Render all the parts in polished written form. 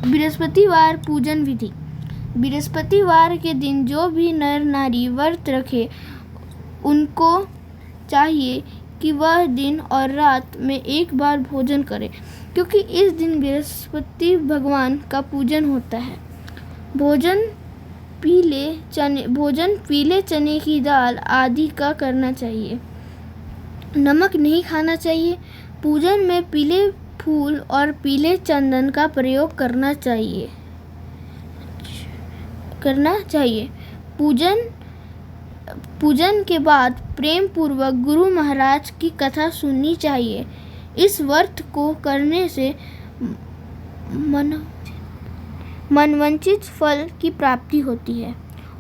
बृहस्पतिवार पूजन विधि। बृहस्पतिवार के दिन जो भी नर नारी व्रत रखे उनको चाहिए कि वह दिन और रात में एक बार भोजन करें, क्योंकि इस दिन बृहस्पति भगवान का पूजन होता है। भोजन पीले चने की दाल आदि का करना चाहिए। नमक नहीं खाना चाहिए। पूजन में पीले फूल और पीले चंदन का प्रयोग करना चाहिए। पूजन के बाद प्रेम पूर्वक गुरु महाराज की कथा सुननी चाहिए। इस व्रत को करने से मनवांछित फल की प्राप्ति होती है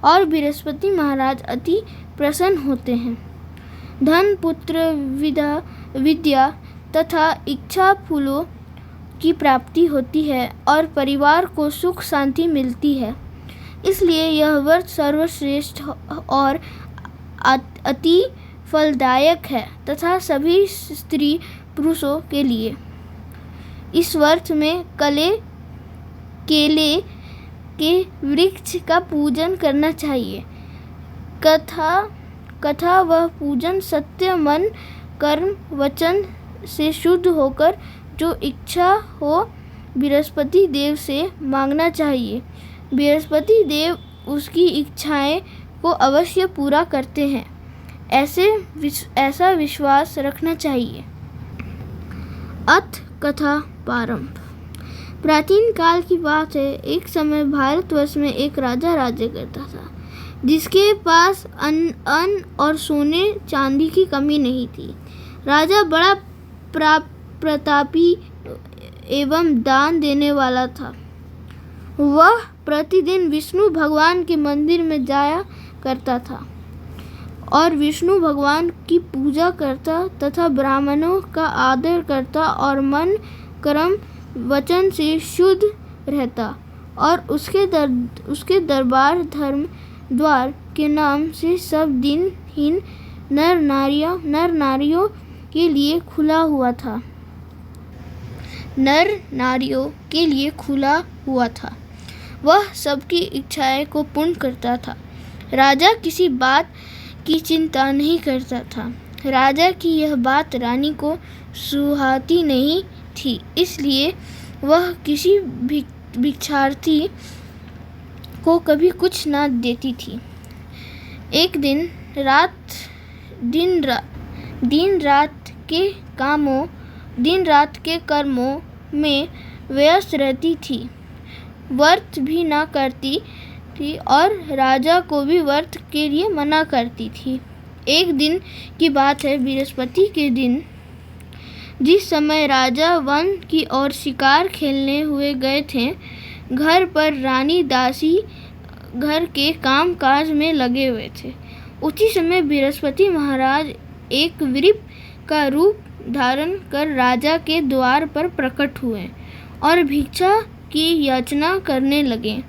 और बृहस्पति महाराज अति प्रसन्न होते हैं। धन, पुत्र, विद्या तथा इच्छा फलों की प्राप्ति होती है और परिवार को सुख शांति मिलती है। इसलिए यह व्रत सर्वश्रेष्ठ और अति फलदायक है तथा सभी स्त्री पुरुषों के लिए। इस व्रत में केले के वृक्ष का पूजन करना चाहिए। कथा व पूजन सत्य, मन, कर्म, वचन से शुद्ध होकर जो इच्छा हो बृहस्पति देव से मांगना चाहिए। बृहस्पति देव उसकी इच्छाएं को अवश्य पूरा करते हैं, ऐसा विश्वास रखना चाहिए। अथ कथा प्रारंभ। प्राचीन काल की बात है। एक समय भारतवर्ष में एक राजा राज्य करता था, जिसके पास अन्न और सोने चांदी की कमी नहीं थी। राजा बड़ा प्रतापी एवं दान देने वाला था। वह प्रतिदिन विष्णु भगवान के मंदिर में जाया करता था और विष्णु भगवान की पूजा करता तथा ब्राह्मणों का आदर करता और मन, कर्म, वचन से शुद्ध रहता और उसके दरबार धर्म द्वार के नाम से सब दिनहीन नर नारियों के लिए खुला हुआ था। वह सबकी इच्छाएं को पूर्ण करता था। राजा किसी बात की चिंता नहीं करता था। राजा की यह बात रानी को सुहाती नहीं थी, इसलिए वह किसी भिक्षार्थी को कभी कुछ न देती थी। एक दिन रात के कर्मों में व्यस्त रहती थी, व्रत भी न करती थी और राजा को भी व्रत के लिए मना करती थी। एक दिन की बात है, बृहस्पति के दिन जिस समय राजा वन की ओर शिकार खेलने हुए गए थे, घर पर रानी दासी घर के काम काज में लगे हुए थे। उसी समय बृहस्पति महाराज एक विप का रूप धारण कर राजा के द्वार पर प्रकट हुए और भिक्षा की याचना करने लगे।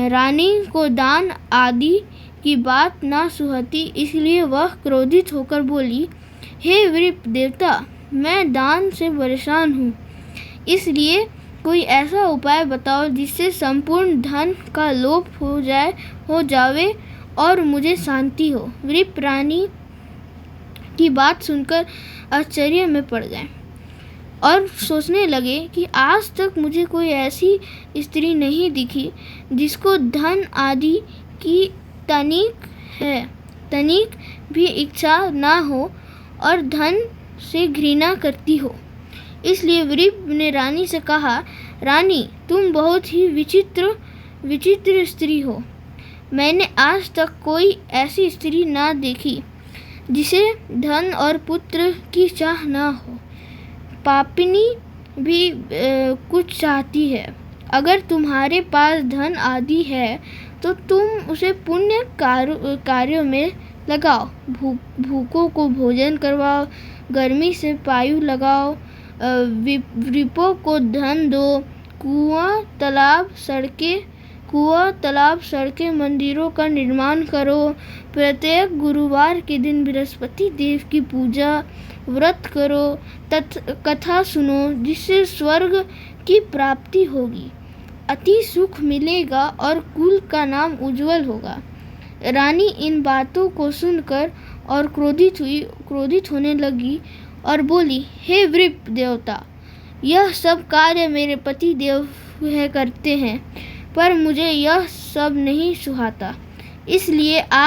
रानी को दान आदि की बात ना सुहाती, इसलिए वह क्रोधित होकर बोली, हे विप देवता, मैं दान से परेशान हूँ, इसलिए कोई ऐसा उपाय बताओ जिससे संपूर्ण धन का लोप हो जावे और मुझे शांति हो। विप रानी की बात सुनकर आश्चर्य में पड़ गए और सोचने लगे कि आज तक मुझे कोई ऐसी स्त्री नहीं दिखी जिसको धन आदि की तनिक भी इच्छा ना हो और धन से घृणा करती हो। इसलिए विप ने रानी से कहा, रानी, तुम बहुत ही विचित्र स्त्री हो। मैंने आज तक कोई ऐसी स्त्री ना देखी जिसे धन और पुत्र की चाह ना हो। पापिनी भी कुछ चाहती है। अगर तुम्हारे पास धन आदि है तो तुम उसे पुण्य कार्यों में लगाओ। भूखों को भोजन करवाओ, गर्मी से पायु लगाओ, विपों को धन दो, कुआं तालाब सड़कें मंदिरों का निर्माण करो। प्रत्येक गुरुवार के दिन बृहस्पति देव की पूजा व्रत करो, कथा सुनो, जिससे स्वर्ग की प्राप्ति होगी। अति सुख मिलेगा और कुल का नाम उज्जवल होगा। रानी इन बातों को सुनकर और क्रोधित होने लगी और बोली, हे वृप देवता, यह सब कार्य मेरे पति देव करते हैं, पर मुझे यह सब नहीं सुहाता, इसलिए आप